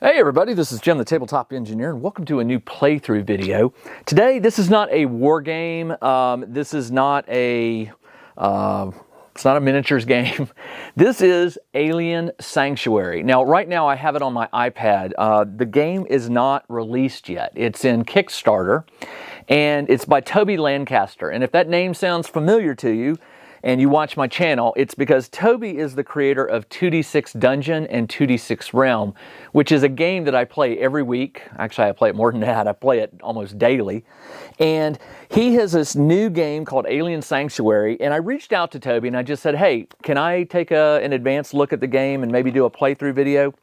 Hey everybody, this is Jim the Tabletop Engineer and welcome to a new playthrough video. Today this is not a war game, this is not a it's not a miniatures game. This is Alien Sanctuary. Now right now I have it on my iPad. The game is not released yet. It's in Kickstarter and it's by Toby Lancaster, and if that name sounds familiar to you and you watch my channel, it's because Toby is the creator of 2D6 Dungeon and 2D6 Realm, which is a game that I play every week. Actually, I play it more than that. I play it almost daily. And he has this new game called Alien Sanctuary, and I reached out to Toby and I just said, hey, can I take an advanced look at the game and maybe do a playthrough video?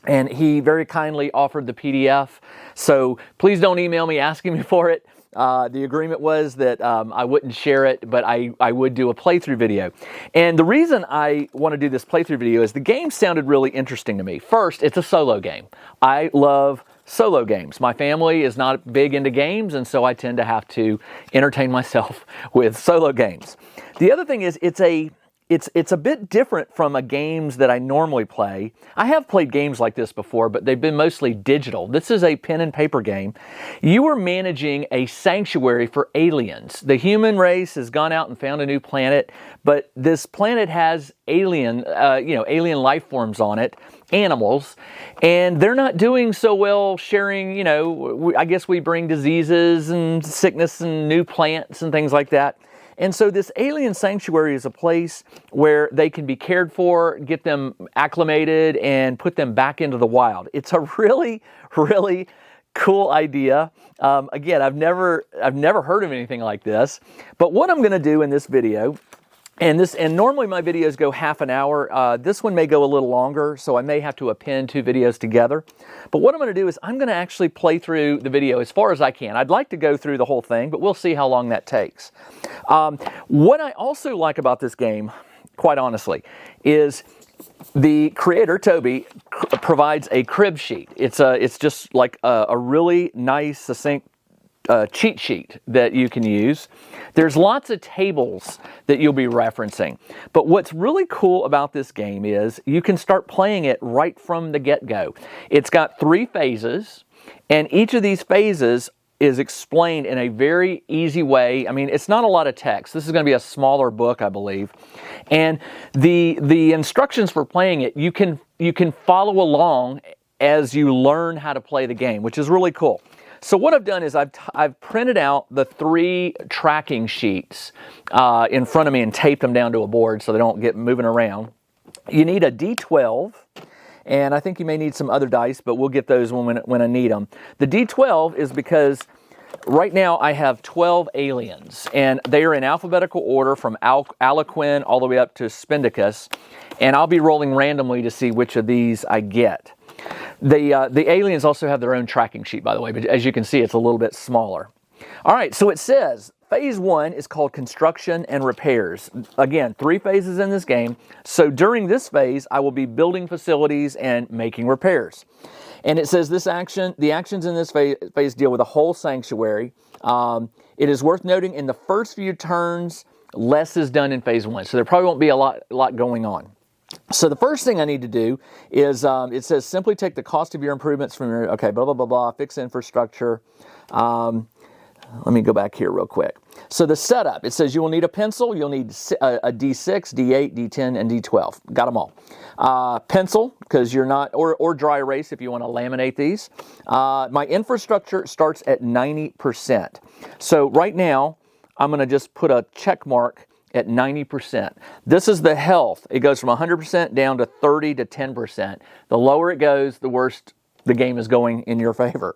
And he very kindly offered the PDF. So please don't email me asking me for it. The agreement was that I wouldn't share it, but I would do a playthrough video. And the reason I want to do this playthrough video is the game sounded really interesting to me. First, it's a solo game. I love solo games. My family is not big into games, and so I tend to have to entertain myself with solo games. The other thing is it's a bit different from games that I normally play. I have played games like this before, but they've been mostly digital. This is a pen and paper game. You are managing a sanctuary for aliens. The human race has gone out and found a new planet, but this planet has alien life forms on it, animals, and they're not doing so well sharing, I guess we bring diseases and sickness and new plants and things like that. And so this Alien Sanctuary is a place where they can be cared for, get them acclimated, and put them back into the wild. It's a really, really cool idea. Again, I've never heard of anything like this. But what I'm going to do in this video, and normally my videos go half an hour. This one may go a little longer, so I may have to append two videos together. But what I'm going to do is I'm going to actually play through the video as far as I can. I'd like to go through the whole thing, but we'll see how long that takes. What I also like about this game, quite honestly, is the creator, Toby, provides a crib sheet. It's just like a really nice, succinct cheat sheet that you can use. There's lots of tables that you'll be referencing. But what's really cool about this game is you can start playing it right from the get-go. It's got 3 phases, and each of these phases is explained in a very easy way. I mean, it's not a lot of text. This is going to be a smaller book, I believe. And the instructions for playing it, you can follow along as you learn how to play the game, which is really cool. So what I've done is I've printed out the 3 tracking sheets in front of me and taped them down to a board so they don't get moving around. You need a D12, and I think you may need some other dice, but we'll get those when I need them. The D12 is because right now I have 12 aliens, and they are in alphabetical order from Aliquin all the way up to Spindicus, and I'll be rolling randomly to see which of these I get. The aliens also have their own tracking sheet, by the way, but as you can see, it's a little bit smaller. All right, so it says phase 1 is called construction and repairs. Again, 3 phases in this game. So during this phase, I will be building facilities and making repairs. And it says the actions in this phase deal with a whole sanctuary. It is worth noting in the first few turns, less is done in phase 1. So there probably won't be a lot going on. So the first thing I need to do is, it says simply take the cost of your improvements from your, blah, blah, blah, blah, fix infrastructure. Let me go back here real quick. So the setup, it says you will need a pencil, you'll need a D6, D8, D10, and D12. Got them all. Pencil, because you're not, or dry erase if you want to laminate these. My infrastructure starts at 90%. So right now, I'm going to just put a check mark at 90%. This is the health. It goes from 100% down to 30 to 10%. The lower it goes, the worse the game is going in your favor.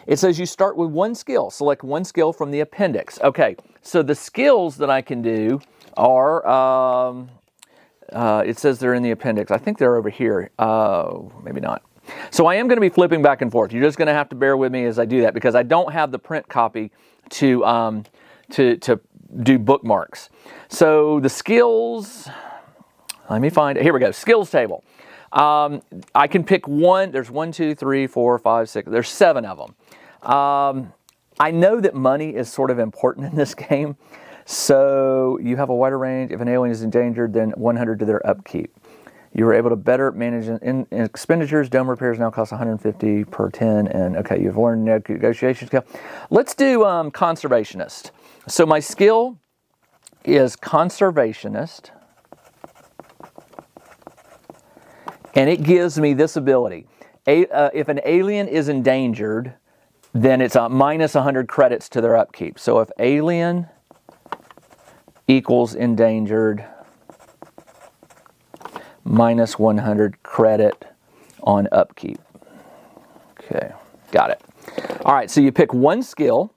It says you start with 1 skill. Select 1 skill from the appendix. Okay, so the skills that I can do are, it says they're in the appendix. I think they're over here. Maybe not. So I am going to be flipping back and forth. You're just going to have to bear with me as I do that because I don't have the print copy to do bookmarks. So the skills, let me find it. Here we go. Skills table. I can pick one. There's 1, 2, 3, 4, 5, 6. There's 7 of them. I know that money is sort of important in this game. So you have a wider range. If an alien is endangered, then 100 to their upkeep. You were able to better manage in expenditures. Dome repairs now cost $150 per 10. And okay, you've learned negotiation skill. Let's do conservationist. So my skill is conservationist. And it gives me this ability. If an alien is endangered, then it's minus 100 credits to their upkeep. So if alien equals endangered, minus 100 credit on upkeep. Okay, got it. All right, so you pick one skill,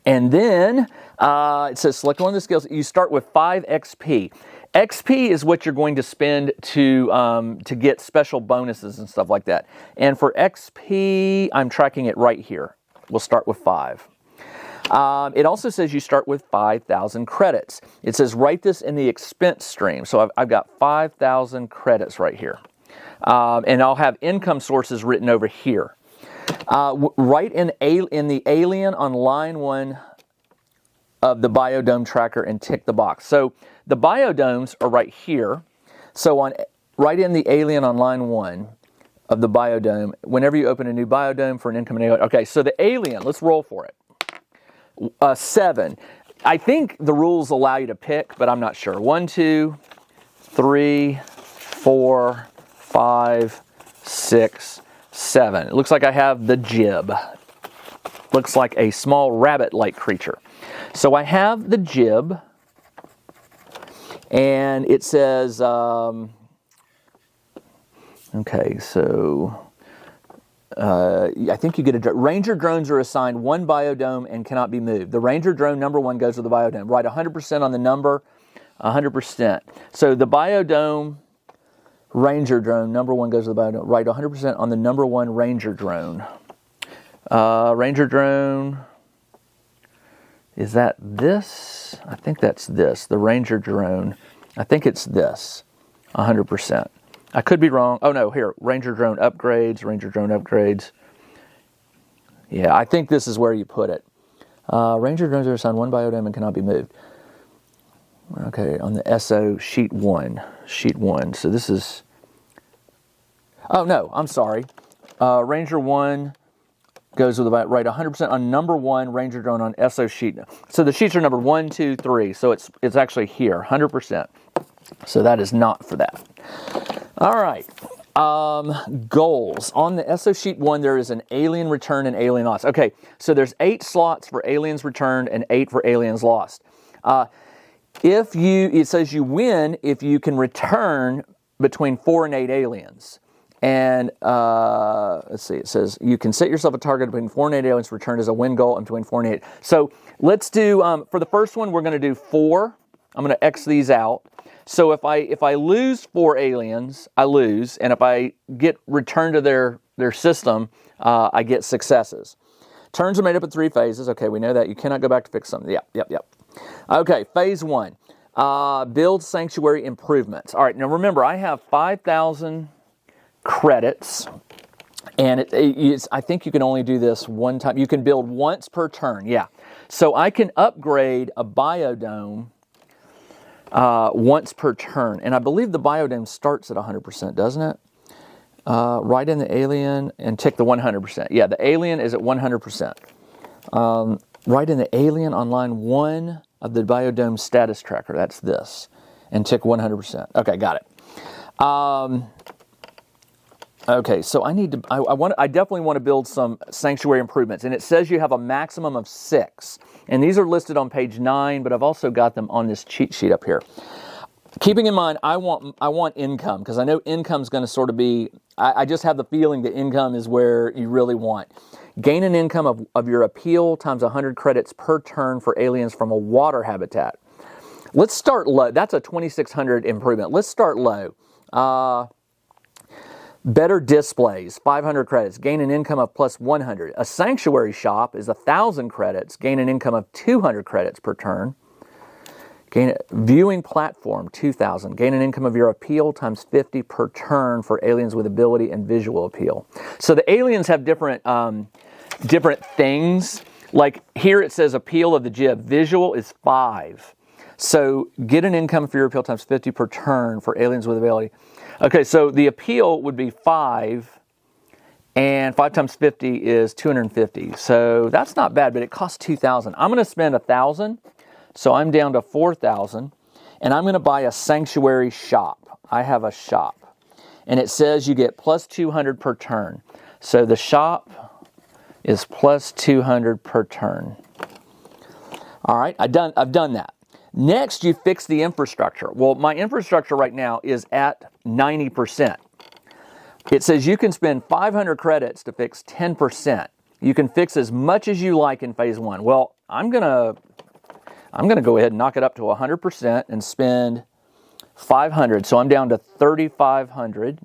and then it says select one of the skills. You start with 5 XP. XP is what you're going to spend to get special bonuses and stuff like that. And for XP, I'm tracking it right here. We'll start with 5. It also says you start with 5,000 credits. It says write this in the expense stream. So I've got 5,000 credits right here. And I'll have income sources written over here. Write in the alien on line 1 of the biodome tracker and tick the box. So the biodomes are right here. So write in the alien on line 1 of the biodome. Whenever you open a new biodome for an incoming alien. Okay, so the alien, let's roll for it. 7. I think the rules allow you to pick, but I'm not sure. 1, 2, 3, 4, 5, 6, 7. It looks like I have the jib. Looks like a small rabbit-like creature. So I have the jib, and it says, okay, so I think you get Ranger drones are assigned 1 biodome and cannot be moved. The Ranger drone number 1 goes with the biodome. Write 100% on the number, 100%. So the biodome Ranger drone number 1 goes with the biodome. Write 100% on the number 1 Ranger drone. Ranger drone, is that this? I think that's this, the Ranger drone. I think it's this, 100%. I could be wrong. Oh no, here, Ranger drone upgrades, Ranger drone upgrades. Yeah, I think this is where you put it. Ranger drones are assigned 1 biodome and cannot be moved. Okay, on the SO sheet 1. So this is, oh no, I'm sorry. Ranger 1 goes with about, right, 100% on number 1 Ranger drone on SO sheet. So the sheets are numbered 1, 2, 3. So it's actually here, 100%. So that is not for that. All right. Goals. On the SO sheet 1, there is an alien return and alien lost. Okay, so there's 8 slots for aliens returned and 8 for aliens lost. It says you win if you can return between 4 and 8 aliens. And let's see, it says you can set yourself a target between 4 and 8 aliens returned as a win goal and between 4 and 8. So let's do, for the first one, we're going to do 4. I'm going to X these out. So if I lose 4 aliens, I lose. And if I get returned to their system, I get successes. Turns are made up of 3 phases. Okay, we know that. You cannot go back to fix something. Yep. Okay, phase 1. Build sanctuary improvements. All right, now remember, I have 5,000 credits. And I think you can only do this one time. You can build once per turn, yeah. So I can upgrade a biodome once per turn. And I believe the biodome starts at 100%, doesn't it? Write in the alien and tick the 100%. Yeah, the alien is at 100%. Write in the alien on line 1 of the biodome status tracker. That's this. And tick 100%. Okay, got it. Okay, so I definitely want to build some sanctuary improvements. And it says you have a maximum of 6. And these are listed on page 9, but I've also got them on this cheat sheet up here. Keeping in mind, I want income, because I know income's going to sort of be, I just have the feeling that income is where you really want. Gain an income of your appeal times 100 credits per turn for aliens from a water habitat. Let's start low. That's a 2,600 improvement. Let's start low. Better displays, 500 credits. Gain an income of plus 100. A sanctuary shop is 1,000 credits. Gain an income of 200 credits per turn. Viewing platform, 2,000. Gain an income of your appeal times 50 per turn for aliens with ability and visual appeal. So the aliens have different things. Like here it says appeal of the jib. Visual is 5. So get an income for your appeal times 50 per turn for aliens with ability. Okay, so the appeal would be 5, and 5 times 50 is 250. So that's not bad, but it costs 2,000. I'm going to spend 1,000, so I'm down to 4,000, and I'm going to buy a sanctuary shop. I have a shop, and it says you get plus 200 per turn. So the shop is plus 200 per turn. All right, I've done that. Next, you fix the infrastructure. Well, my infrastructure right now is at 90%. It says you can spend 500 credits to fix 10%. You can fix as much as you like in phase 1. Well, I'm gonna go ahead and knock it up to 100% and spend 500. So I'm down to 3,500.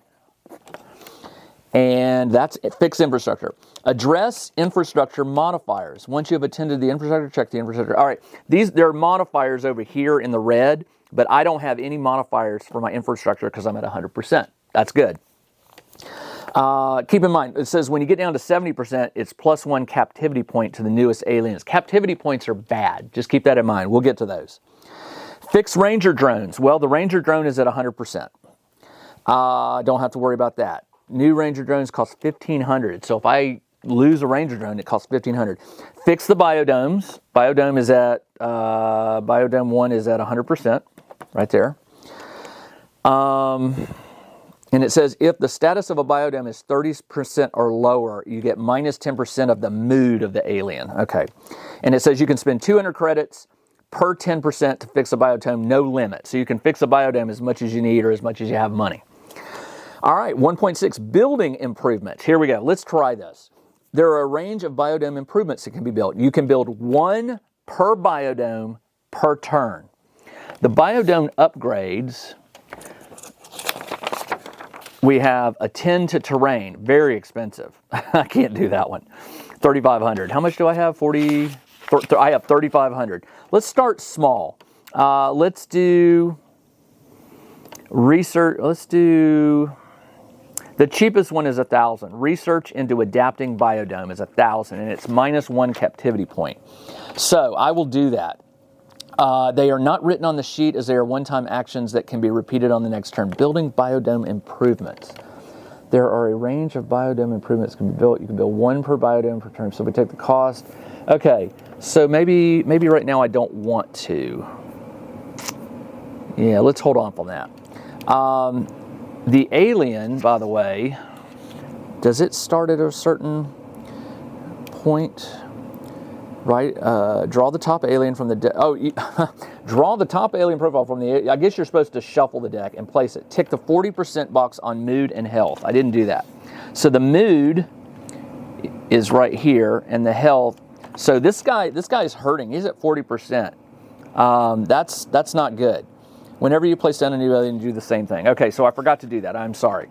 And that's it. Fix infrastructure. Address infrastructure modifiers. Once you have attended the infrastructure, check the infrastructure. All right, there are modifiers over here in the red, but I don't have any modifiers for my infrastructure because I'm at 100%. That's good. Keep in mind, it says when you get down to 70%, it's plus 1 captivity point to the newest aliens. Captivity points are bad. Just keep that in mind. We'll get to those. Fix ranger drones. Well, the ranger drone is at 100%. Don't have to worry about that. New ranger drones cost 1,500. So if I lose a ranger drone, it costs 1,500. Fix the biodomes. Biodome 1 is at 100%, right there. And it says if the status of a biodome is 30% or lower, you get minus 10% of the mood of the alien. Okay. And it says you can spend 200 credits per 10% to fix a biodome, no limit. So you can fix a biodome as much as you need or as much as you have money. All right, 1.6, building improvements. Here we go. Let's try this. There are a range of biodome improvements that can be built. You can build 1 per biodome per turn. The biodome upgrades, we have attend to terrain, very expensive. I can't do that one. 3,500. How much do I have? I have 3,500. Let's start small. Let's do research. Let's do, the cheapest one is 1,000. Research into adapting biodome is 1,000, and it's minus 1 captivity point. So I will do that. They are not written on the sheet as they are one-time actions that can be repeated on the next turn. Building biodome improvements. There are a range of biodome improvements that can be built. You can build 1 per biodome per turn. So we take the cost. Okay, so maybe right now I don't want to. Yeah, let's hold off on that. The alien, by the way, does it start at a certain point? Right, draw the top alien from the deck. Draw the top alien profile from the. I guess you're supposed to shuffle the deck and place it. Tick the 40% box on mood and health. I didn't do that. So the mood is right here, and the health. So this guy's hurting. He's at 40%. That's not good. Whenever you place down a new alien, do the same thing. Okay, so I forgot to do that. I'm sorry.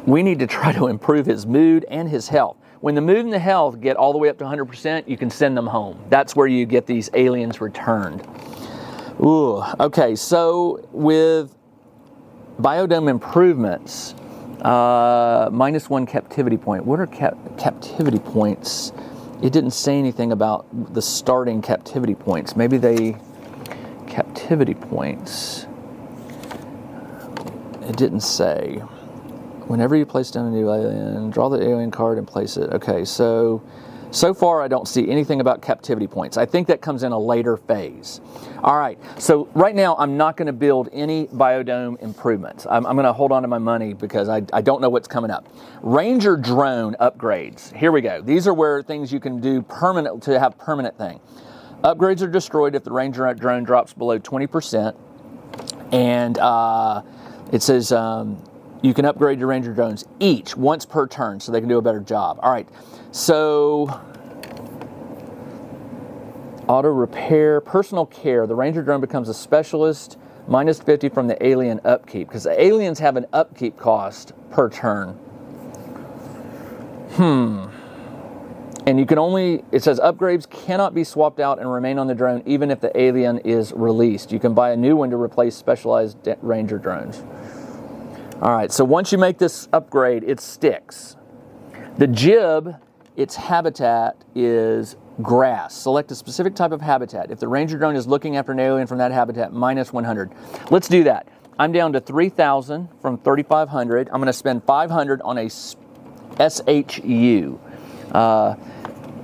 We need to try to improve his mood and his health. When the mood and the health get all the way up to 100%, you can send them home. That's where you get these aliens returned. Ooh, okay, so with biodome improvements, minus 1 captivity point. What are captivity points? It didn't say anything about the starting captivity points. Maybe captivity points. It didn't say. Whenever you place down a new alien, draw the alien card and place it. Okay, so far I don't see anything about captivity points. I think that comes in a later phase. All right, so right now I'm not going to build any biodome improvements. I'm going to hold on to my money because I don't know what's coming up. Ranger drone upgrades. Here we go. These are where things you can do permanent to have permanent thing. Upgrades are destroyed if the Ranger drone drops below 20%. And it says you can upgrade your Ranger drones each once per turn so they can do a better job. All right, so auto repair, personal care. The Ranger drone becomes a specialist, minus 50 from the alien upkeep, because the aliens have an upkeep cost per turn. And you can only, it says upgrades cannot be swapped out and remain on the drone even if the alien is released. You can buy a new one to replace specialized Ranger drones. All right, so once you make this upgrade, it sticks. The jib, its habitat is grass. Select a specific type of habitat. If the ranger drone is looking after an alien from that habitat, minus 100. Let's do that. I'm down to 3,000 from 3,500. I'm going to spend 500 on a SHU.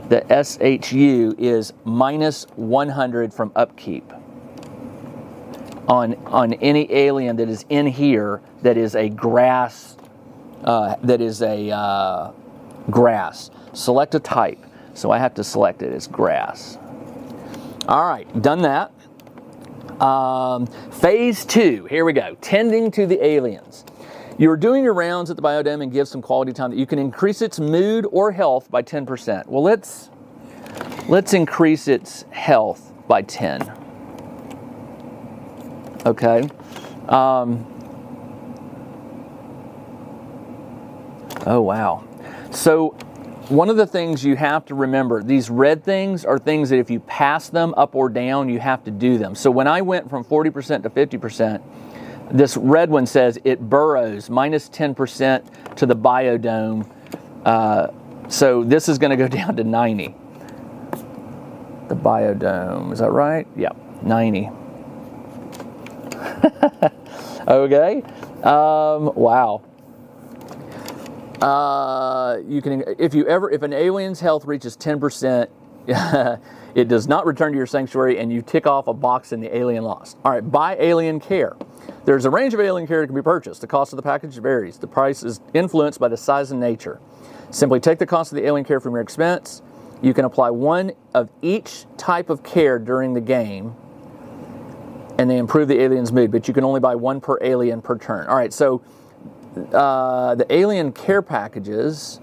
The SHU is minus 100 from upkeep on any alien that is in here that is a grass. Grass. Select a type. So I have to select it as grass. All right, done that. Phase 2, here we go. Tending to the aliens. You're doing your rounds at the biodome and give some quality time that you can increase its mood or health by 10%. Well, let's increase its health by 10. Okay. Oh, wow. So one of the things you have to remember, these red things are things that if you pass them up or down, you have to do them. So when I went from 40% to 50%, this red one says it burrows minus 10% to the biodome. So this is going to go down to 90. The biodome, is that right? Yep, 90. Okay. Wow. You can, if an alien's health reaches 10%, it does not return to your sanctuary, and you tick off a box in the alien lost. All right, buy alien care. There's a range of alien care that can be purchased. The cost of the package varies. The price is influenced by the size and nature. Simply take the cost of the alien care from your expense. You can apply one of each type of care during the game, and they improve the alien's mood, but you can only buy one per alien per turn. All right, so the alien care packages,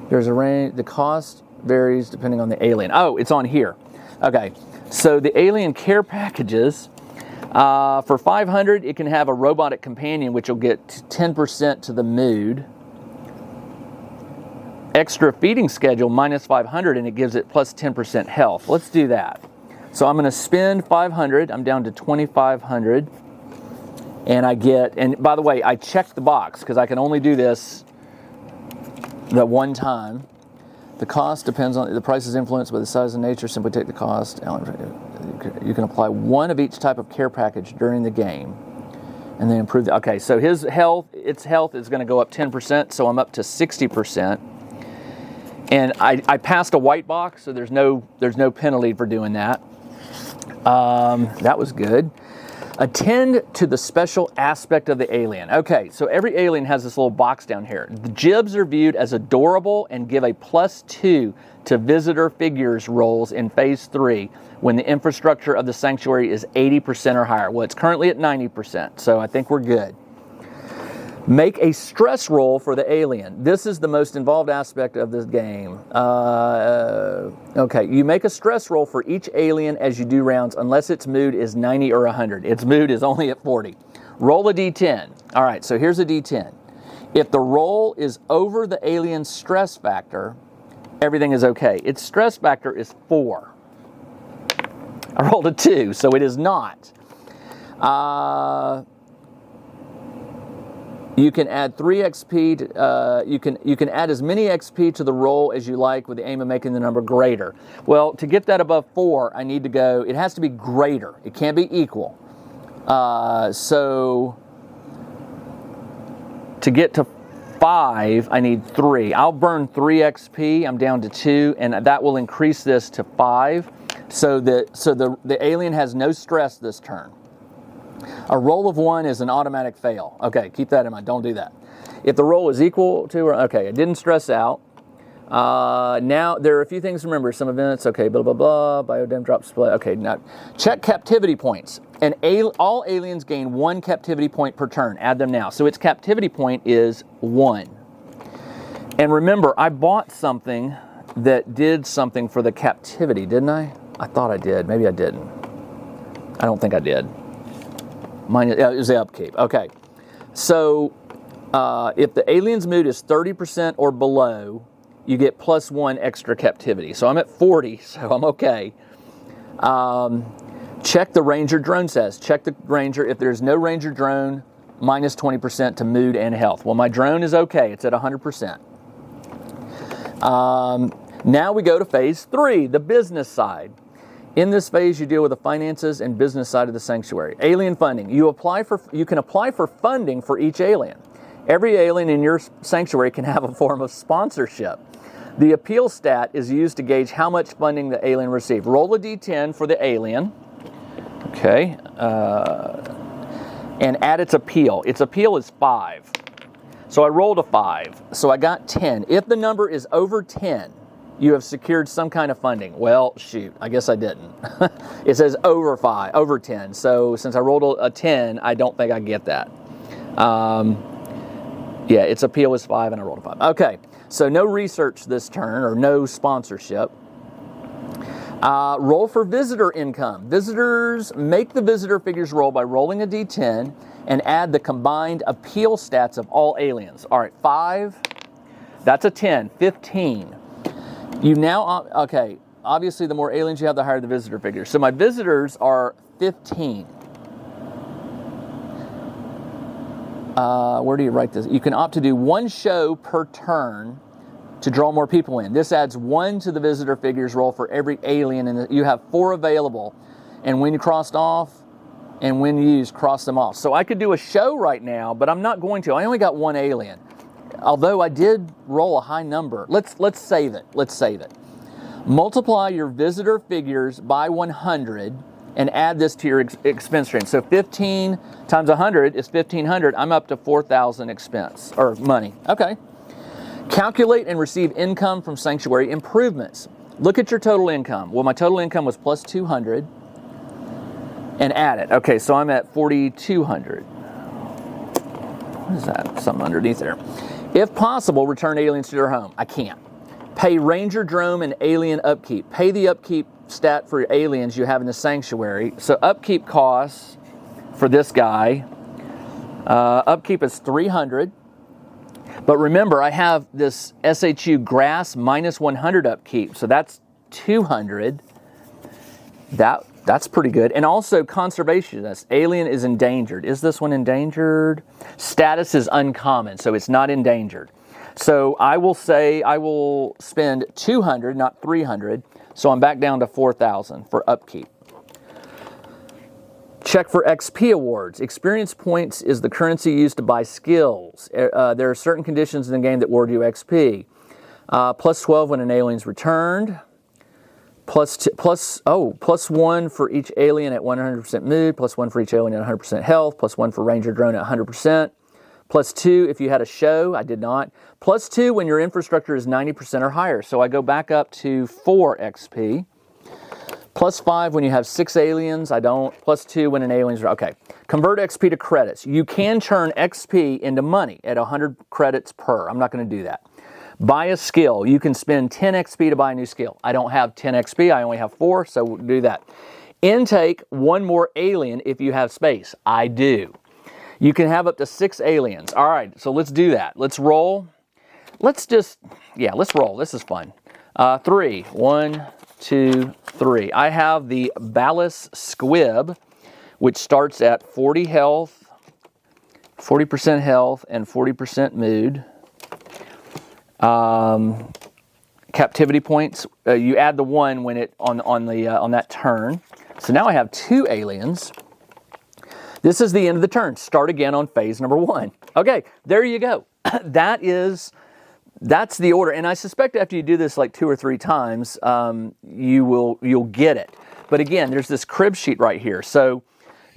there's a range, the cost varies depending on the alien. Oh, it's on here. Okay, so the alien care packages, for 500, it can have a robotic companion, which will get 10% to the mood. Extra feeding schedule, minus 500, and it gives it plus 10% health. Let's do that. So I'm going to spend 500. I'm down to 2,500. And I get, and by the way, I checked the box because I can only do this the one time. The cost depends on, the price is influenced by the size and nature. Simply take the cost. You can apply one of each type of care package during the game. And then improve the, okay, so its health is going to go up 10%, so I'm up to 60%. And I passed a white box, so there's no penalty for doing that. That was good. Attend to the special aspect of the alien. Okay, so every alien has this little box down here. The jibs are viewed as adorable and give a +2 to visitor figures rolls in phase 3 when the infrastructure of the sanctuary is 80% or higher. Well, it's currently at 90%, so I think we're good. Make a stress roll for the alien. This is the most involved aspect of this game. Okay, you make a stress roll for each alien as you do rounds unless its mood is 90 or 100. Its mood is only at 40. Roll a d10. All right, so here's a d10. If the roll is over the alien's stress factor, everything is okay. Its stress factor is 4. I rolled a 2, so it is not. You can add 3 XP. You can add as many XP to the roll as you like with the aim of making the number greater. Well, to get that above 4, I need to go. It has to be greater. It can't be equal. So to get to 5, I need 3. I'll burn 3 XP. I'm down to 2, and that will increase this to 5. So the alien has no stress this turn. A roll of 1 is an automatic fail. Okay, keep that in mind. Don't do that. If the roll is equal to, or okay, it didn't stress out. Now, there are a few things to remember. Some events, okay, blah, blah, blah. Biodem drop display. Okay, now, check captivity points. And all aliens gain 1 captivity point per turn. Add them now. So its captivity point is 1. And remember, I bought something that did something for the captivity, didn't I? I thought I did. Maybe I didn't. I don't think I did. Mine is the upkeep. Okay. So if the alien's mood is 30% or below, you get +1 extra captivity. So I'm at 40, so I'm okay. Check the ranger drone says. Check the ranger. If there's no ranger drone, minus 20% to mood and health. Well, my drone is okay. It's at 100%. Now we go to phase 3, the business side. In this phase, you deal with the finances and business side of the sanctuary. Alien funding. You can apply for funding for each alien. Every alien in your sanctuary can have a form of sponsorship. The appeal stat is used to gauge how much funding the alien received. Roll a d10 for the alien. Okay. And add its appeal. Its appeal is 5. So I rolled a 5. So I got 10. If the number is over 10, you have secured some kind of funding. Well, shoot, I guess I didn't. It says over 10. So since I rolled a 10, I don't think I get that. Yeah, its appeal is 5 and I rolled a 5. Okay, so no research this turn, or no sponsorship. Roll for visitor income. Visitors, make the visitor figures roll by rolling a d10 and add the combined appeal stats of all aliens. All right, 5, that's a 10, 15. You now, okay, obviously the more aliens you have, the higher the visitor figure. So my visitors are 15. Where do you write this? You can opt to do 1 show per turn to draw more people in. This adds 1 to the visitor figures roll for every alien, and you have 4 available. And when you crossed off, and when used, cross them off. So I could do a show right now, but I'm not going to. I only got 1 alien. Although I did roll a high number. Let's save it. Let's save it. Multiply your visitor figures by 100 and add this to your expense stream. So 15 times 100 is 1,500. I'm up to 4,000 expense, or money. Okay. Calculate and receive income from sanctuary improvements. Look at your total income. Well, my total income was plus 200, and add it. Okay, so I'm at 4,200. What is that? Something underneath there. If possible, return aliens to their home. I can't. Pay ranger drone and alien upkeep. Pay the upkeep stat for your aliens you have in the sanctuary. So upkeep costs for this guy, upkeep is 300. But remember, I have this SHU grass minus 100 upkeep, so that's 200. That's pretty good. And also conservationist. Alien is endangered. Is this one endangered? Status is uncommon, so it's not endangered. So I will say I will spend 200, not 300. So I'm back down to 4,000 for upkeep. Check for XP awards. Experience points is the currency used to buy skills. There are certain conditions in the game that award you XP. Plus 12 when an alien's returned. Plus 1 for each alien at 100% mood, plus 1 for each alien at 100% health, plus 1 for ranger drone at 100%, plus 2 if you had a show. I did not. Plus 2 when your infrastructure is 90% or higher. So I go back up to 4 XP. Plus 5 when you have 6 aliens. I don't. Plus 2 when an alien's... Okay. Convert XP to credits. You can turn XP into money at 100 credits per. I'm not going to do that. Buy a skill. You can spend 10 XP to buy a new skill. I don't have 10 XP. I only have 4, so we'll do that. Intake 1 more alien if you have space. I do. You can have up to 6 aliens. All right, so let's do that. Let's roll. Let's roll. This is fun. 3. 1, 2, 3. I have the Ballast Squib, which starts at 40 health, 40% health, and 40% mood. Captivity points. You add the 1 when it on that turn. So now I have 2 aliens. This is the end of the turn. Start again on phase number 1. Okay, there you go. That's the order. And I suspect after you do this like 2 or 3 times, you'll get it. But again, there's this crib sheet right here. So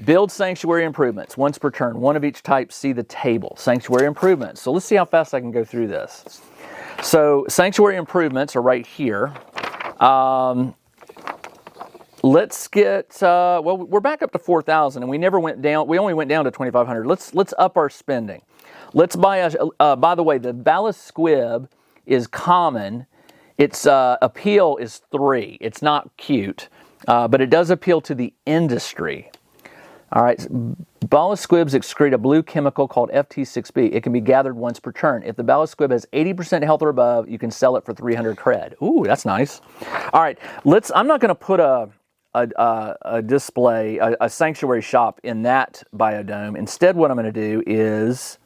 build sanctuary improvements once per turn. 1 of each type. See the table. Sanctuary improvements. So let's see how fast I can go through this. So sanctuary improvements are right here. Let's get, well, we're back up to 4,000 and we never went down. We only went down to 2,500. Let's up our spending. Let's buy by the way, the Ballast Squib is common. Its appeal is 3. It's not cute, but it does appeal to the industry. All right, Ballast Squibs excrete a blue chemical called FT6B. It can be gathered once per turn. If the Ballast Squib has 80% health or above, you can sell it for 300 cred. Ooh, that's nice. All right, I'm not going to put a display, a sanctuary shop in that biodome. Instead, what I'm going to do is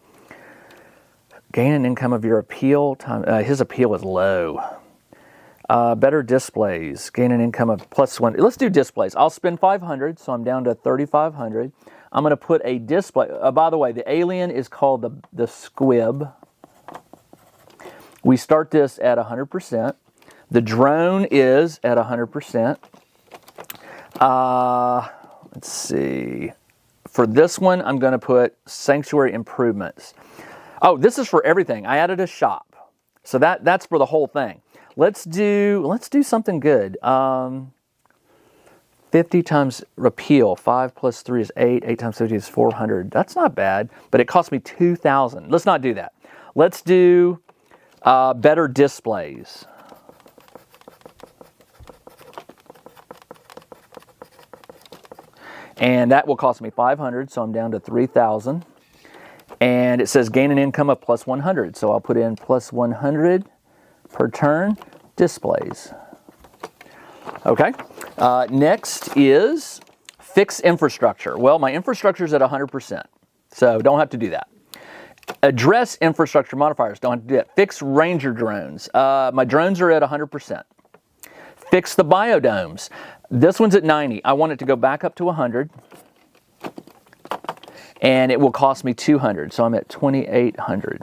gain an income of your appeal. His appeal is low. Better displays. Gain an income of +1. Let's do displays. I'll spend 500, so I'm down to 3,500. I'm going to put a display. By the way, the alien is called the squib. We start this at 100%. The drone is at 100%. Let's see. For this one, I'm going to put sanctuary improvements. Oh, this is for everything. I added a shop, so that's for the whole thing. Let's do something good. 50 times repeal. 5 plus 3 is 8. 8 times 50 is 400. That's not bad, but it cost me 2,000. Let's not do that. Let's do better displays. And that will cost me 500, so I'm down to 3,000. And it says gain an income of +100, so I'll put in +100 per turn, displays. Okay, next is fix infrastructure. Well, my infrastructure is at 100%, so don't have to do that. Address infrastructure modifiers, don't have to do that. Fix ranger drones. My drones are at 100%. Fix the biodomes. This one's at 90. I want it to go back up to 100. And it will cost me 200, so I'm at 2,800.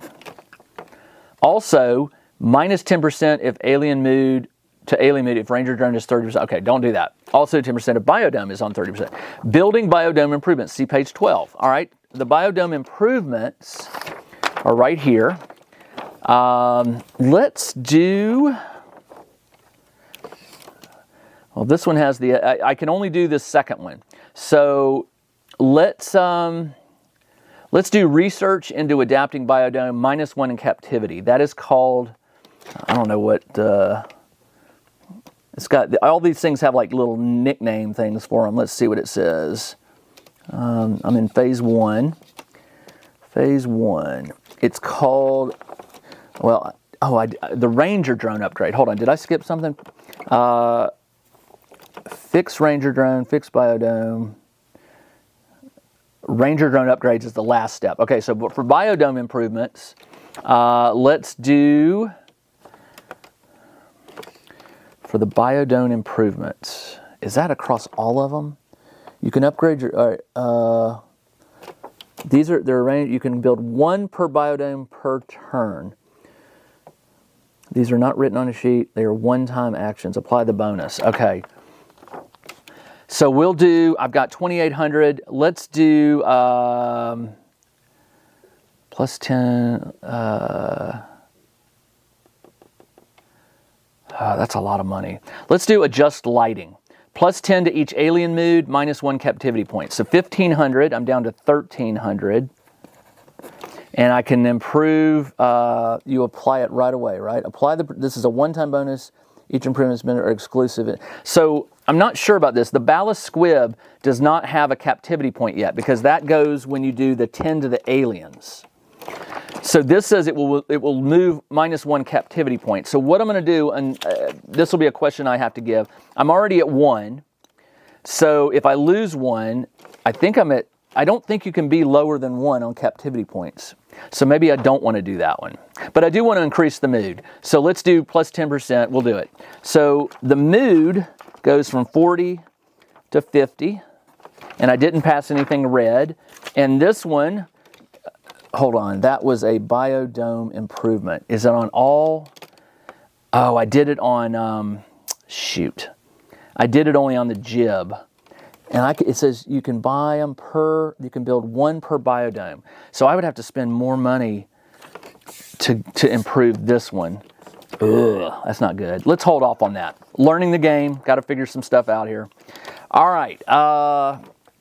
Also, minus 10% if alien mood to alien mood if ranger drone is 30%. Okay, don't do that. Also, 10% of biodome is on 30%. Building biodome improvements, see page 12. All right, the biodome improvements are right here. Let's do... Well, this one has the... I can only do this second one. So let's do research into adapting biodome -1 in captivity. That is called, I don't know what, it's got, all these things have like little nickname things for them. Let's see what it says. I'm in phase 1. Phase 1. It's called, well, the Ranger drone upgrade. Hold on, did I skip something? Fix Ranger drone, fix biodome. Ranger drone upgrades is the last step. Okay, so for biodome improvements, let's do, for the biodome improvements, is that across all of them? You can upgrade your, they're arranged, you can build 1 per biodome per turn. These are not written on a sheet, they are one-time actions. Apply the bonus. Okay. So we'll do, I've got 2,800. Let's do plus 10. That's a lot of money. Let's do adjust lighting. Plus 10 to each alien mood, -1 captivity point. So 1,500, I'm down to 1,300. And I can improve, you apply it right away, right? This is a one-time bonus. Each improvement's been exclusive. So I'm not sure about this. The ballast squib does not have a captivity point yet because that goes when you do the 10 to the aliens. So this says it will move -1 captivity point. So what I'm going to do, and this will be a question I have to give. I'm already at 1. So if I lose 1, I don't think you can be lower than 1 on captivity points. So maybe I don't want to do that one. But I do want to increase the mood. So let's do plus 10%. We'll do it. So the mood goes from 40 to 50. And I didn't pass anything red. And this one, hold on, that was a biodome improvement. Is it on all? Oh, I did it on, shoot. I did it only on the jib. And it says you can buy them you can build 1 per biodome. So I would have to spend more money to improve this one. Ugh, that's not good. Let's hold off on that. Learning the game, got to figure some stuff out here. All right,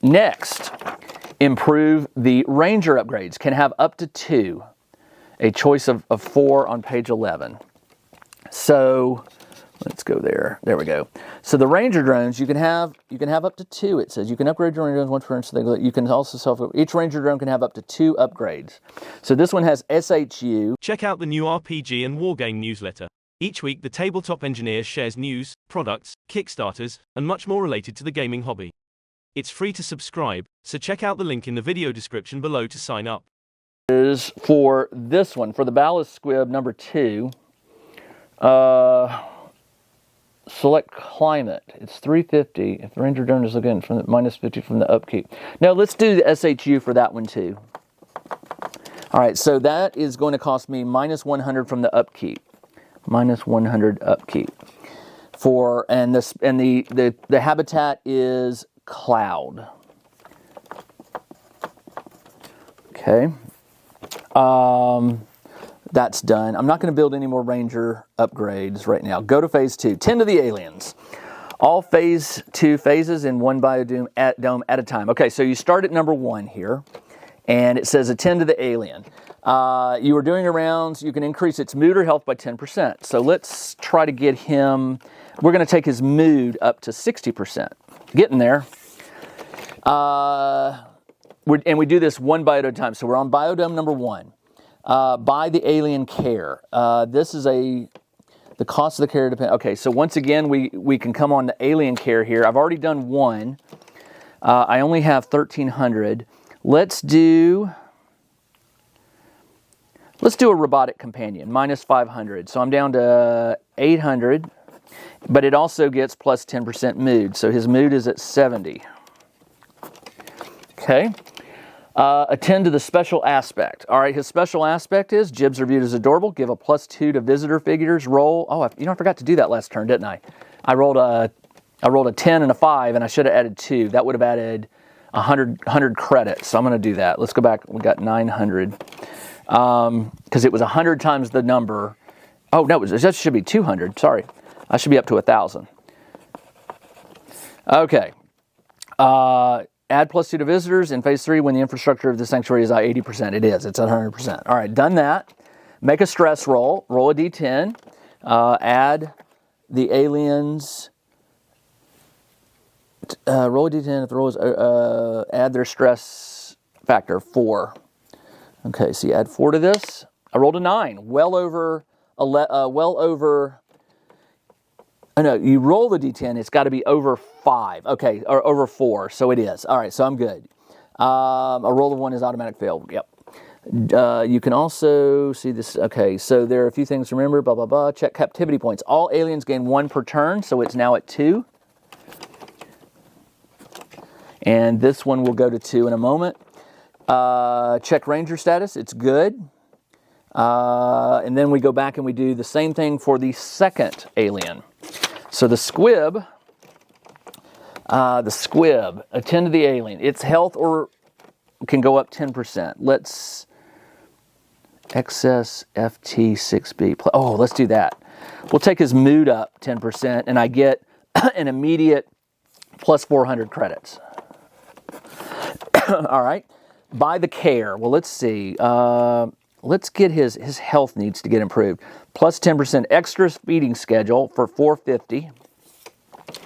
next, improve the Ranger upgrades. Can have up to 2, a choice of 4 on page 11. So let's go there. There we go. So the Ranger drones, you can have up to 2. It says you can upgrade your Ranger drones once per instance. You can also each Ranger drone can have up to 2 upgrades. So this one has SHU. Check out the new RPG and Wargame newsletter. Each week, the tabletop engineer shares news, products, Kickstarters, and much more related to the gaming hobby. It's free to subscribe, so check out the link in the video description below to sign up. Is for this one, for the ballast squib number 2. select climate. It's 350. If the ranger drone is looking from the minus 50 from the upkeep. No, let's do the SHU for that one too. All right, so that is going to cost me minus 100 from the upkeep. Minus 100 upkeep. And the habitat is cloud. Okay. That's done. I'm not going to build any more ranger upgrades right now. Go to phase 2. Tend to the aliens. All phase 2 phases in one biodome at a time. Okay, so you start at number 1 here, and it says attend to the alien. You are doing rounds. You can increase its mood or health by 10%. So let's try to get him. We're going to take his mood up to 60%. Getting there. And we do this one biodome at a time. So we're on biodome number 1. Buy the alien care. This is the cost of the care depends. Okay, so once again, we can come on to alien care here. I've already done 1. I only have 1,300. Let's do a robotic companion, minus 500. So I'm down to 800, but it also gets plus 10% mood. So his mood is at 70. Okay. Attend to the special aspect. All right, his special aspect is jibs are viewed as adorable. Give a +2 to visitor figures. Roll. Oh, I forgot to do that last turn, didn't I? I rolled a 10 and a 5, and I should have added 2. That would have added 100 credits. So I'm going to do that. Let's go back. We got 900 because it was 100 times the number. Oh no, that should be 200. Sorry, I should be up to 1,000. Okay. Add +2 to visitors in phase 3 when the infrastructure of the sanctuary is at 80%. It is. It's at 100%. All right, done that. Make a stress roll. Roll a d10. Add the aliens. Roll a d10 if the roll is. Add their stress factor 4. Okay, so you add 4 to this. I rolled a 9. Well over. Oh no, you roll the d10, it's got to be over 5. Okay, or over 4, so it is. All right, so I'm good. A roll of 1 is automatic fail. Yep. You can also see this. Okay, so there are a few things to remember. Blah, blah, blah. Check captivity points. All aliens gain 1 per turn, so it's now at 2. And this one will go to 2 in a moment. Check ranger status. It's good. And then we go back and we do the same thing for the second alien. So the squib, attend to the alien. Its health can go up 10%. Let's excess FT6B. Oh, let's do that. We'll take his mood up 10%, and I get an immediate plus 400 credits. All right. Buy the care. Well, let's see. Let's get his health needs to get improved. Plus 10% extra feeding schedule for 450.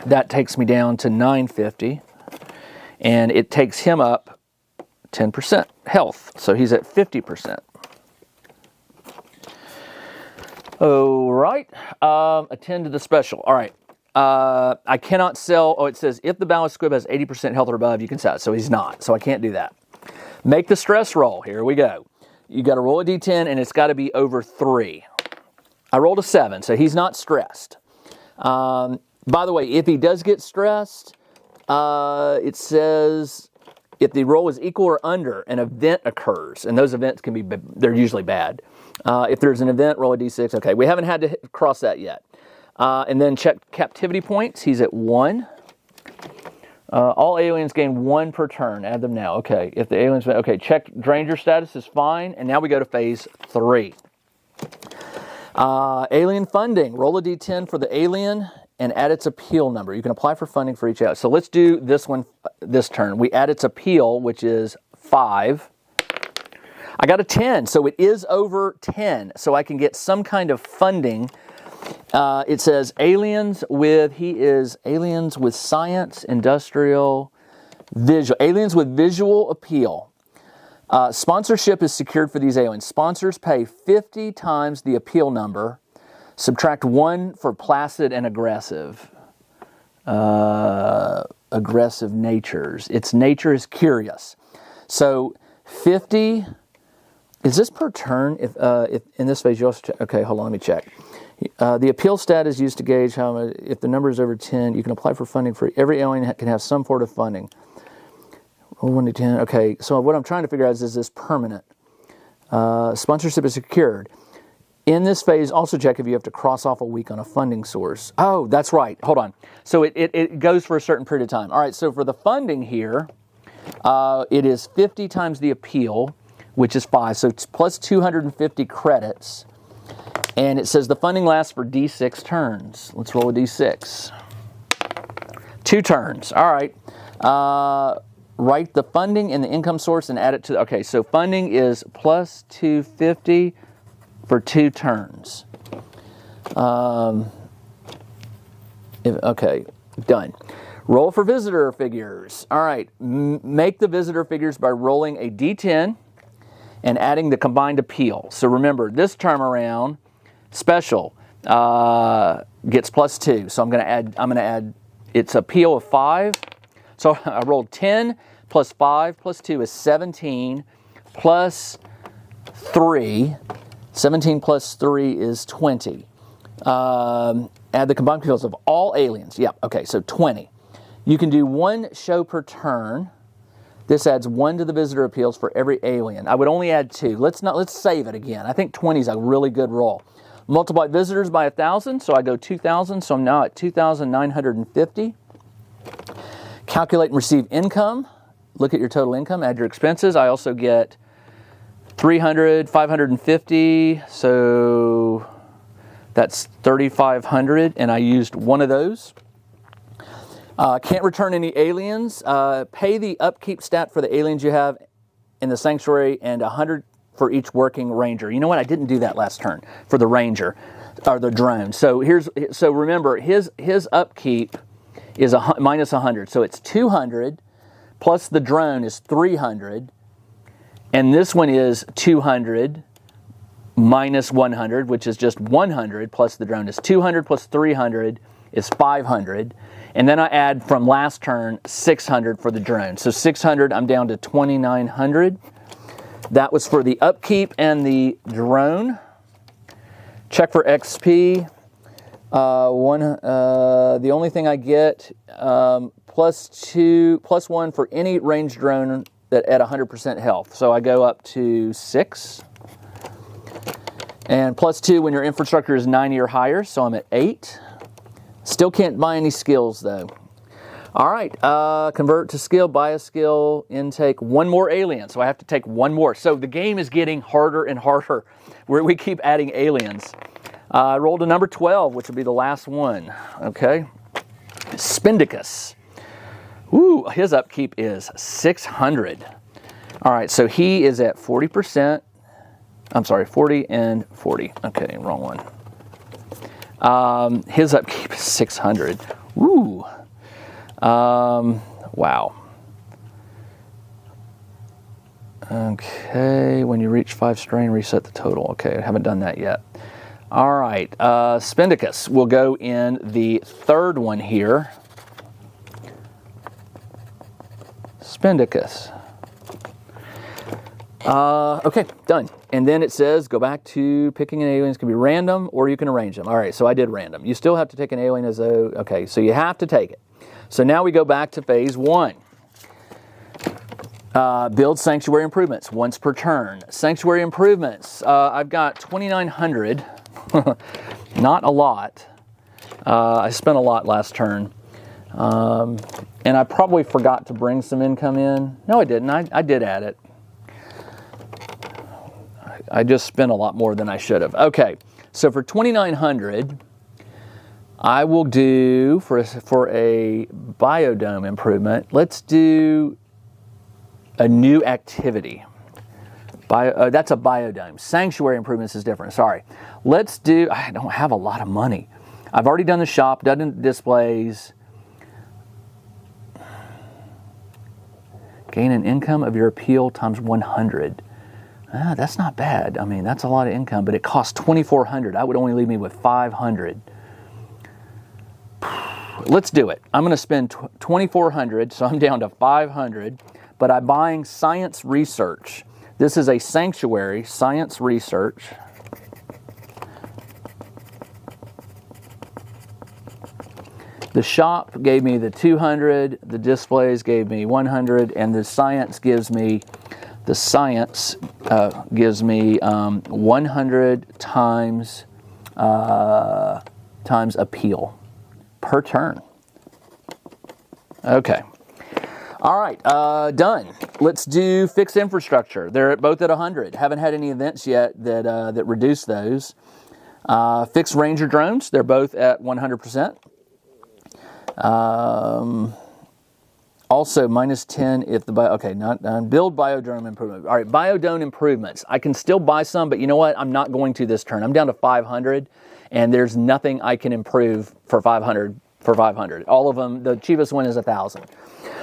That takes me down to 950. And it takes him up 10% health. So he's at 50%. All right. Attend to the special. All right. I cannot sell. Oh, it says if the balanced squib has 80% health or above, you can sell it. So he's not. So I can't do that. Make the stress roll. Here we go. You got to roll a d10, and it's got to be over 3. I rolled a 7, so he's not stressed. By the way, if he does get stressed, it says if the roll is equal or under, an event occurs, and those events can be, they're usually bad. If there's an event, roll a d6. Okay, we haven't had to cross that yet. And then check captivity points. He's at 1. All aliens gain 1 per turn. Add them now. Okay, if the aliens... Okay, check ranger status is fine. And now we go to phase 3. Alien funding. Roll a d10 for the alien and add its appeal number. You can apply for funding for each alien. So let's do this one this turn. We add its appeal, which is 5. I got a 10, so it is over 10. So I can get some kind of funding. It says aliens with science, industrial, visual. Aliens with visual appeal. Sponsorship is secured for these aliens. Sponsors pay 50 times the appeal number. Subtract 1 for placid and aggressive. Aggressive natures. Its nature is curious. So 50. Is this per turn? If in this phase you also check. Okay, hold on, let me check. The appeal stat is used to gauge how much, if the number is over 10, you can apply for funding for every alien can have some sort of funding. Roll 1 to 10. Okay, so what I'm trying to figure out is this permanent? Sponsorship is secured. In this phase, also check if you have to cross off a week on a funding source. Oh, that's right. Hold on. So it goes for a certain period of time. All right, so for the funding here, it is 50 times the appeal, which is 5. So it's plus 250 credits. And it says the funding lasts for D6 turns. Let's roll a D6. 2 turns. All right. Write the funding and the income source and add it to... Okay, so funding is plus 250 for 2 turns. Okay, done. Roll for visitor figures. All right, make the visitor figures by rolling a D10 and adding the combined appeal. So remember, this time around, special gets plus 2. So I'm going to add its appeal of 5. So I rolled 10 plus 5 plus 2 is 17 plus 3. 17 plus 3 is 20. Add the combined appeals of all aliens. Yeah, okay, so 20. You can do 1 show per turn. This adds 1 to the visitor appeals for every alien. I would only add 2. Let's save it again. I think 20 is a really good roll. Multiply visitors by 1,000, so I go 2,000, so I'm now at 2,950. Calculate and receive income. Look at your total income, add your expenses. I also get 300, 550, so that's 3,500, and I used 1 of those. Can't return any aliens. Pay the upkeep stat for the aliens you have in the sanctuary and 100 for each working ranger. You know what? I didn't do that last turn for the ranger or the drone. So remember his upkeep is minus 100. So it's 200 plus the drone is 300, and this one is 200 minus 100, which is just 100 plus the drone is 200 plus 300 is 500. And then I add from last turn 600 for the drone. So 600, I'm down to 2,900. That was for the upkeep and the drone. Check for XP. The only thing I get plus 1 for any ranged drone that at 100% health. So I go up to 6. And plus 2 when your infrastructure is 90 or higher. So I'm at 8. Still can't buy any skills though. All right, convert to skill, buy a skill, intake 1 more alien. So I have to take 1 more. So the game is getting harder and harder where we keep adding aliens. I rolled a number 12, which will be the last one. Okay, Spindicus. Ooh, his upkeep is 600. All right, so he is at 40%. I'm sorry, 40 and 40. Okay, wrong one. His upkeep is 600. Ooh. Wow. Okay, when you reach 5 strain, reset the total. Okay, I haven't done that yet. All right, Spindicus will go in the 3rd one here. Spindicus. Okay, done. And then it says go back to picking an alien. It can be random or you can arrange them. All right, so I did random. You still have to take an alien as though, okay, so you have to take it. So now we go back to phase 1. Build sanctuary improvements once per turn. Sanctuary improvements, I've got 2,900. Not a lot. I spent a lot last turn. And I probably forgot to bring some income in. No, I didn't. I did add it. I just spent a lot more than I should have. Okay, so for 2,900, I will do, for a biodome improvement, let's do a new activity. That's a biodome. Sanctuary improvements is different, sorry. Let's do, I don't have a lot of money. I've already done the shop, done the displays. Gain an income of your appeal times 100. That's not bad. I mean, that's a lot of income, but it costs 2,400. That would only leave me with 500. Let's do it. I'm going to spend 2,400, so I'm down to 500, but I'm buying science research. This is a sanctuary, science research. The shop gave me the 200, the displays gave me 100, and the science gives me 100 times appeal per turn. Okay. All right, done. Let's do fixed infrastructure. They're both at 100. Haven't had any events yet that reduce those. Fixed Ranger drones. They're both at 100%. Also, minus 10 if the not done. Build biodome improvement. All right, biodome improvements. I can still buy some, but you know what? I'm not going to this turn. I'm down to 500, and there's nothing I can improve for 500. All of them, the cheapest one is 1,000.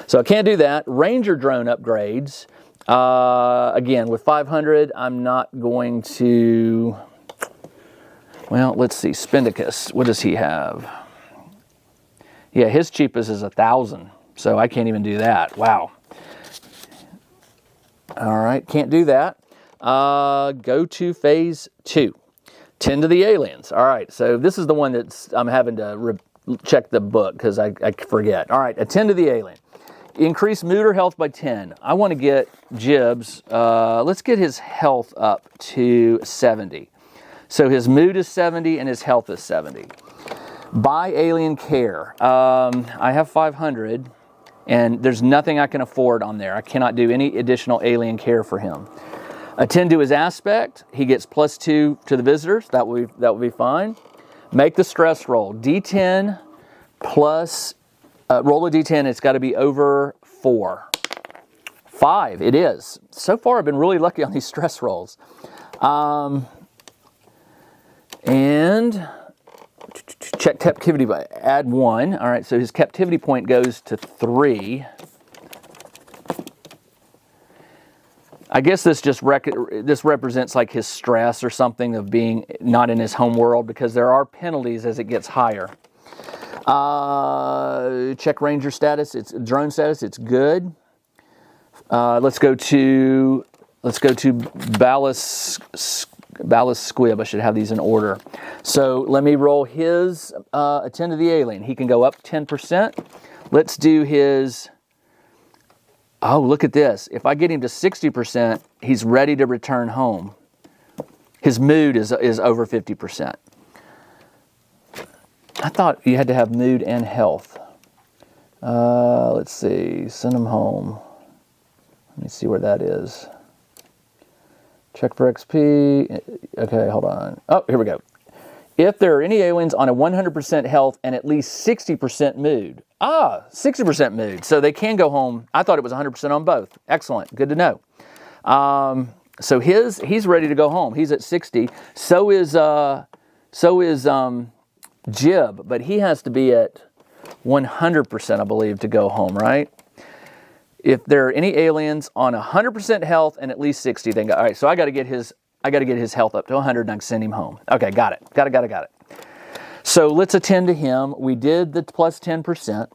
So I can't do that. Ranger drone upgrades. Again, with 500, I'm not going to. Well, let's see. Spindicus. What does he have? Yeah, his cheapest is 1,000. So I can't even do that. Wow. All right, can't do that. Go to phase 2. Tend to the aliens. All right, so this is the one I'm having to check the book because I forget. All right, attend to the alien. Increase mood or health by 10. I want to get Jibs. Let's get his health up to 70. So his mood is 70 and his health is 70. Buy alien care. I have 500. And there's nothing I can afford on there. I cannot do any additional alien care for him. Attend to his aspect. He gets +2 to the visitors. That will be fine. Make the stress roll. D10 plus, roll a D10. It's got to be over 4. 5, it is. So far, I've been really lucky on these stress rolls. And check captivity by add 1. All right, so his captivity point goes to 3. I guess this just represents like his stress or something of being not in his home world, because there are penalties as it gets higher. Check ranger status. It's drone status. It's good. Let's go to Ballast Squib. I should have these in order. So let me roll his attend to the alien. He can go up 10%. Let's do his. Oh, look at this. If I get him to 60%, he's ready to return home. His mood is over 50%. I thought you had to have mood and health. Let's see. Send him home. Let me see where that is. Check for XP. Okay, hold on. Oh, here we go. If there are any aliens on a 100% health and at least 60% mood. 60% mood. So they can go home. I thought it was 100% on both. Excellent. Good to know. So he's ready to go home. He's at 60. So is Jib, but he has to be at 100%, I believe, to go home, right? If there are any aliens on 100% health and at least 60, then go. All right, so I got to get his health up to 100 and I can send him home. Okay, got it. So let's attend to him. We did the plus 10%.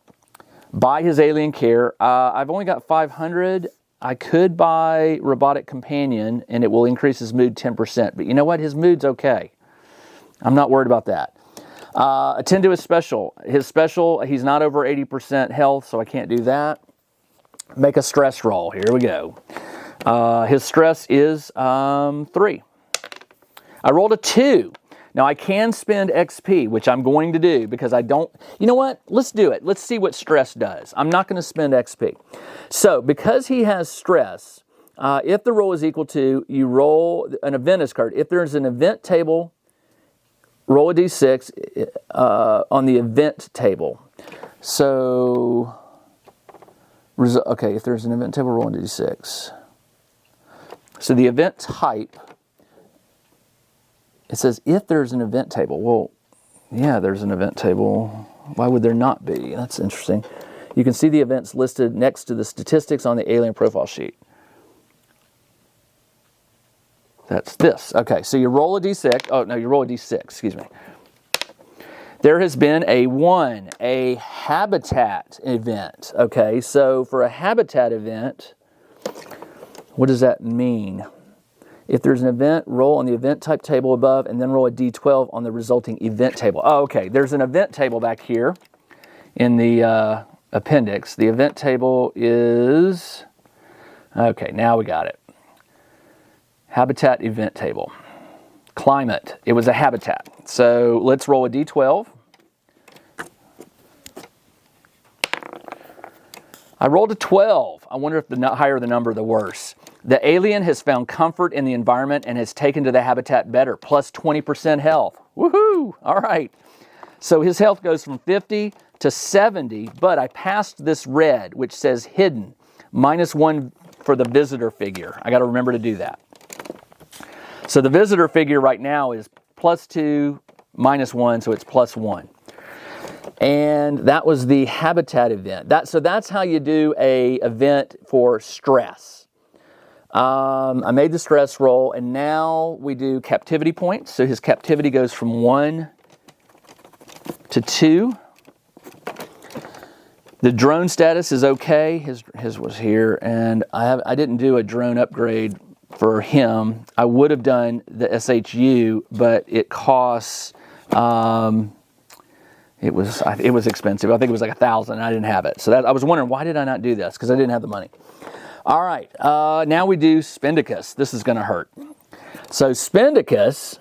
Buy his alien care. I've only got 500. I could buy robotic companion and it will increase his mood 10%. But you know what? His mood's okay. I'm not worried about that. Attend to his special. His special, he's not over 80% health, so I can't do that. Make a stress roll. Here we go. His stress is 3. I rolled a 2. Now I can spend XP, which I'm going to do because I don't. You know what? Let's do it. Let's see what stress does. I'm not going to spend XP. So because he has stress, if the roll is equal to, you roll an event is card. If there's an event table, roll a d6 on the event table. So. Okay, if there's an event table, roll a d6. So the event type, it says if there's an event table. Well, yeah, there's an event table. Why would there not be? That's interesting. You can see the events listed next to the statistics on the alien profile sheet. That's this. Okay, so you roll a d6. Oh, no, you roll a d6, excuse me. There has been a habitat event. Okay, so for a habitat event, what does that mean? If there's an event, roll on the event type table above and then roll a d12 on the resulting event table. Oh, okay, there's an event table back here. in the appendix. The event table is, okay, now we got it. Habitat event table. Climate, it was a habitat. So let's roll a d12. I rolled a 12. I wonder if the higher the number, the worse. The alien has found comfort in the environment and has taken to the habitat better, plus 20% health. Woohoo! All right. So his health goes from 50 to 70, but I passed this red, which says hidden, -1 for the visitor figure. I got to remember to do that. So the visitor figure right now is +2, -1, so it's +1. And that was the habitat event. So that's how you do a event for stress. I made the stress roll, and now we do captivity points. So his captivity goes from 1 to 2. The drone status is okay. His was here, and I didn't do a drone upgrade for him. I would have done the SHU, but it costs. It was expensive. I think it was like $1,000. And I didn't have it, so I was wondering why did I not do this? Because I didn't have the money. All right, now we do Spendicus. This is going to hurt. So Spendicus.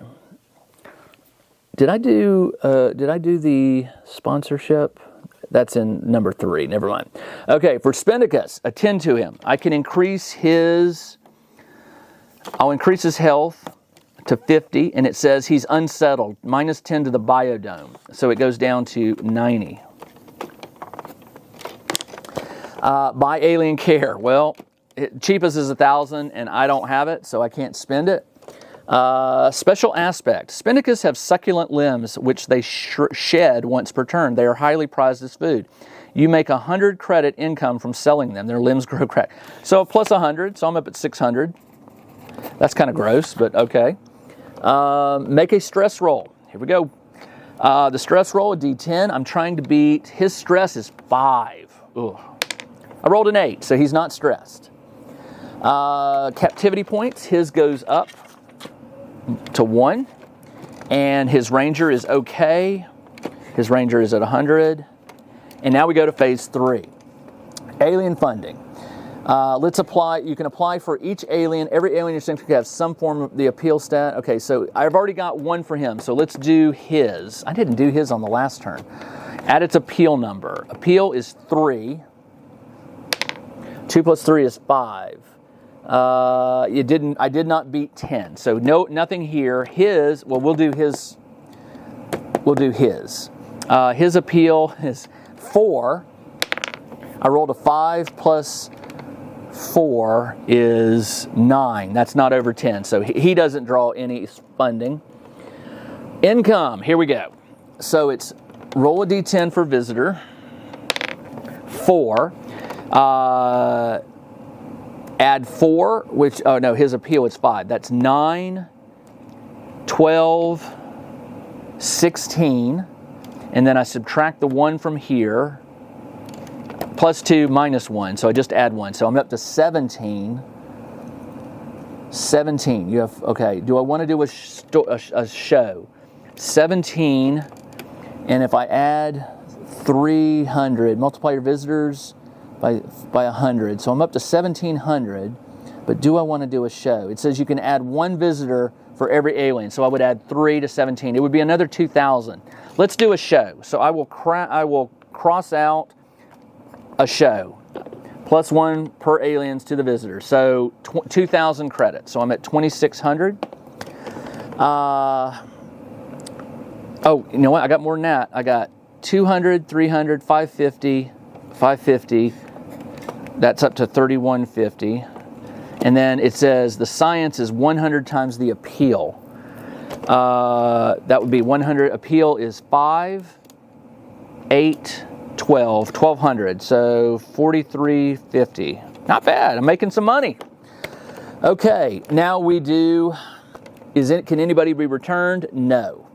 Did I do the sponsorship? That's in number 3. Never mind. Okay, for Spendicus, attend to him. I can increase his. I'll increase his health to 50, and it says he's unsettled, -10 to the biodome. So it goes down to 90. Buy alien care. Well, cheapest is 1,000, and I don't have it, so I can't spend it. Special aspect. Spendicus have succulent limbs, which they shed once per turn. They are highly prized as food. You make 100 credit income from selling them. Their limbs grow crack. So plus 100, so I'm up at 600. That's kind of gross, but okay. Make a stress roll. Here we go. The stress roll, a D10. I'm trying to beat, his stress is 5. Ugh. I rolled an 8, so he's not stressed. Captivity points, his goes up to 1. And his ranger is okay. His ranger is at 100. And now we go to phase 3. Alien funding. Let's apply. You can apply for each alien. Every alien you can have some form of the appeal stat. Okay, so I've already got 1 for him. So let's do his. I didn't do his on the last turn. Add its appeal number. Appeal is 3. 2 plus 3 is 5. I did not beat 10. So nothing here. His. Well, we'll do his. We'll do his. His appeal is 4. I rolled a 5 plus 4 is 9. That's not over 10. So he doesn't draw any funding. Income. Here we go. So it's roll a D10 for visitor. 4. Add 4, which, oh no, his appeal is 5. That's 9, 12, 16. And then I subtract the 1 from here. Plus 2 minus 1, so I just add 1. So I'm up to 17. 17. You have, okay, do I want to do a show? 17, and if I add 300, multiply your visitors by 100. So I'm up to 1,700, but do I want to do a show? It says you can add 1 visitor for every alien, so I would add 3 to 17. It would be another 2,000. Let's do a show. So I will cross out a show, plus 1 per aliens to the visitor. So 2,000 credits. So I'm at 2,600. Oh, you know what? I got more than that. I got 200, 300, 550, 550. That's up to 3,150. And then it says the science is 100 times the appeal. That would be 100. Appeal is 5, 8, 12, 1,200, so 4,350. Not bad. I'm making some money. Okay, now we do. Can anybody be returned? No.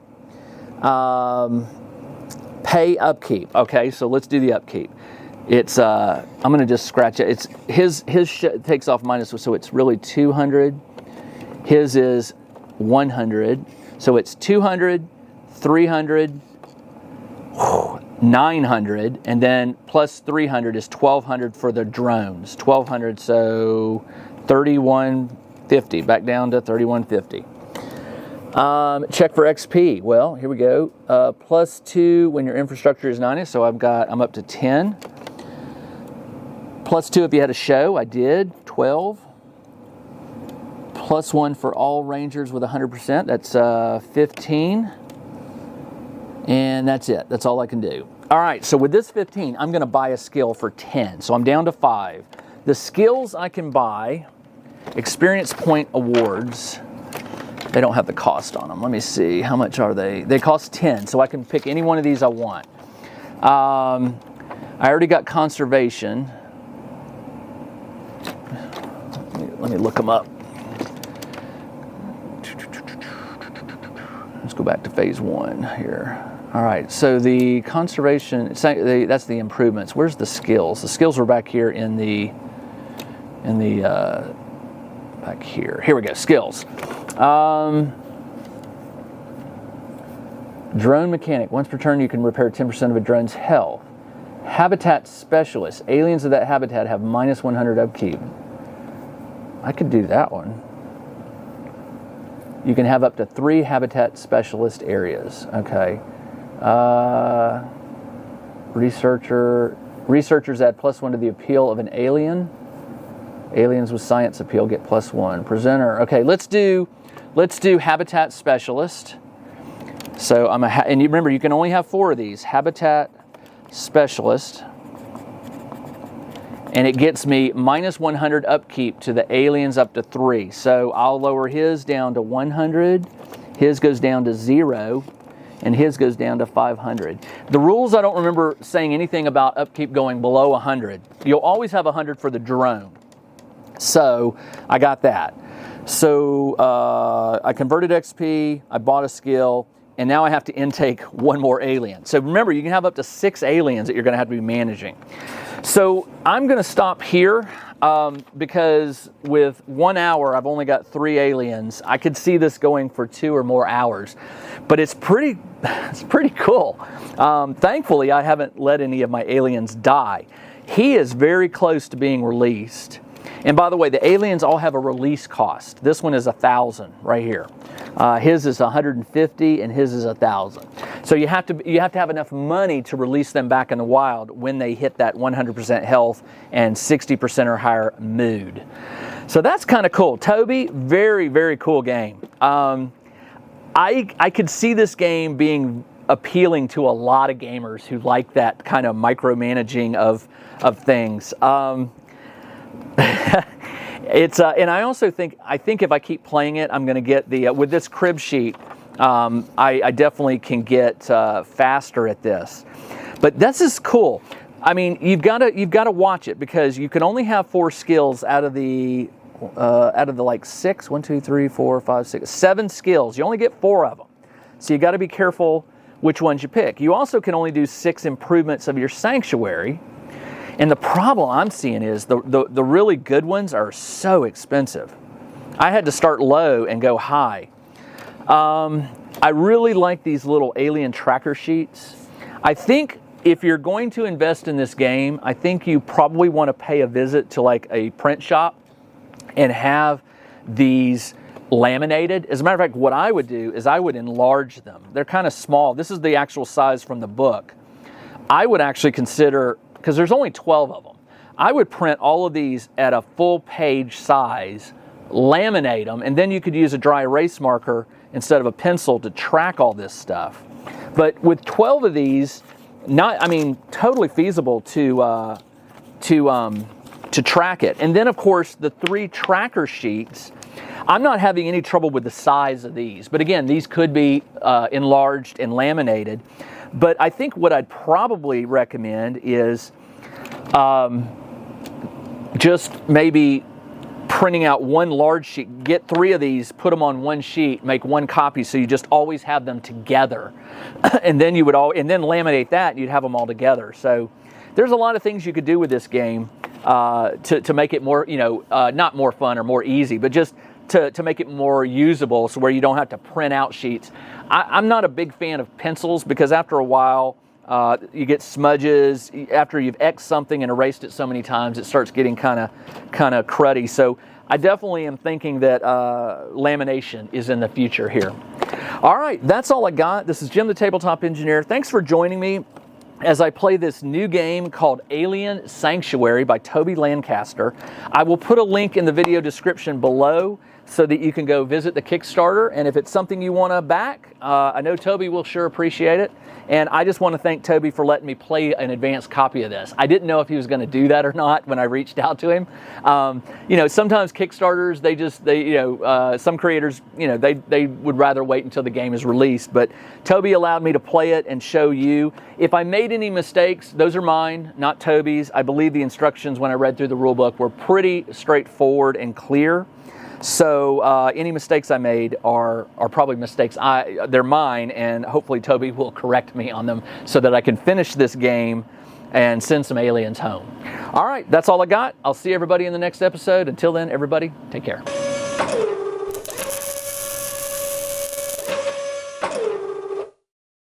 Pay upkeep. Okay, so let's do the upkeep. It's I'm gonna just scratch it. It's his takes off minus, so it's really 200. His is 100, so it's 200, 300. 900, and then plus 300 is 1200 for the drones. 1200, so 3150, back down to 3150. Check for XP. Well, here we go. Plus 2 when your infrastructure is 90, so I'm up to 10. Plus 2 if you had a show, I did, 12. Plus 1 for all rangers with 100%, that's 15. And that's it. That's all I can do. All right, so with this 15, I'm going to buy a skill for 10. So I'm down to 5. The skills I can buy, experience point awards, they don't have the cost on them. Let me see. How much are they? They cost 10, so I can pick any one of these I want. I already got conservation. Let me look them up. Let's go back to phase 1 here. All right, so the conservation, that's the improvements. Where's the skills? The skills were back here in the back here. Here we go, skills. Drone mechanic. Once per turn, you can repair 10% of a drone's health. Habitat specialist. Aliens of that habitat have minus 100 upkeep. I could do that one. You can have up to 3 habitat specialist areas. Okay. Researchers add plus 1 to the appeal of an alien. Aliens with science appeal get plus 1. Presenter. Okay, let's do habitat specialist. So and you remember you can only have 4 of these. Habitat specialist. And it gets me minus 100 upkeep to the aliens up to 3. So I'll lower his down to 100. His goes down to 0. And his goes down to 500. The rules, I don't remember saying anything about upkeep going below 100. You'll always have 100 for the drone. So I got that. So I converted XP, I bought a skill, and now I have to intake 1 more alien. So remember, you can have up to 6 aliens that you're going to have to be managing. So I'm going to stop here because with 1 hour, I've only got 3 aliens. I could see this going for 2 or more hours, but it's pretty cool. Thankfully, I haven't let any of my aliens die. He is very close to being released. And by the way, the aliens all have a release cost. This one is 1,000 right here. His is 150 and his is 1,000. So you have to have enough money to release them back in the wild when they hit that 100% health and 60% or higher mood. So that's kind of cool. Toby, very, very cool game. I could see this game being appealing to a lot of gamers who like that kind of micromanaging of things. And I also think if I keep playing it, I'm going to get with this crib sheet. I definitely can get faster at this. But this is cool. I mean, you've got to watch it because you can only have 4 skills out of the like 6. 1, 2, 3, 4, 5, 6, 7 skills. You only get 4 of them. So you got to be careful which ones you pick. You also can only do 6 improvements of your sanctuary. And the problem I'm seeing is the really good ones are so expensive. I had to start low and go high. I really like these little alien tracker sheets. I think if you're going to invest in this game, I think you probably want to pay a visit to like a print shop and have these laminated. As a matter of fact, what I would do is I would enlarge them. They're kind of small. This is the actual size from the book. I would actually consider, because there's only 12 of them, I would print all of these at a full page size, laminate them, and then you could use a dry erase marker instead of a pencil to track all this stuff. But with 12 of these, totally feasible to track it. And then of course the 3 tracker sheets, I'm not having any trouble with the size of these. But again, these could be enlarged and laminated. But I think what I'd probably recommend is just maybe printing out 1 large sheet, get 3 of these, put them on 1 sheet, make 1 copy, so you just always have them together, and then laminate that, and you'd have them all together. So there's a lot of things you could do with this game to make it more, not more fun or more easy, but just to make it more usable, so where you don't have to print out sheets. I'm not a big fan of pencils because after a while, You get smudges. After you've X'd something and erased it so many times, it starts getting kind of cruddy. So I definitely am thinking that lamination is in the future here. All right, that's all I got. This is Jim the Tabletop Engineer. Thanks for joining me as I play this new game called Alien Sanctuary by Toby Lancaster. I will put a link in the video description below so that you can go visit the Kickstarter. And if it's something you want to back, I know Toby will sure appreciate it. And I just want to thank Toby for letting me play an advanced copy of this. I didn't know if he was going to do that or not when I reached out to him. You know, sometimes Kickstarters, some creators, they would rather wait until the game is released. But Toby allowed me to play it and show you. If I made any mistakes, those are mine, not Toby's. I believe the instructions when I read through the rule book were pretty straightforward and clear. So any mistakes I made are probably mistakes. They're mine, and hopefully Toby will correct me on them so that I can finish this game and send some aliens home. All right, that's all I got. I'll see everybody in the next episode. Until then, everybody, take care.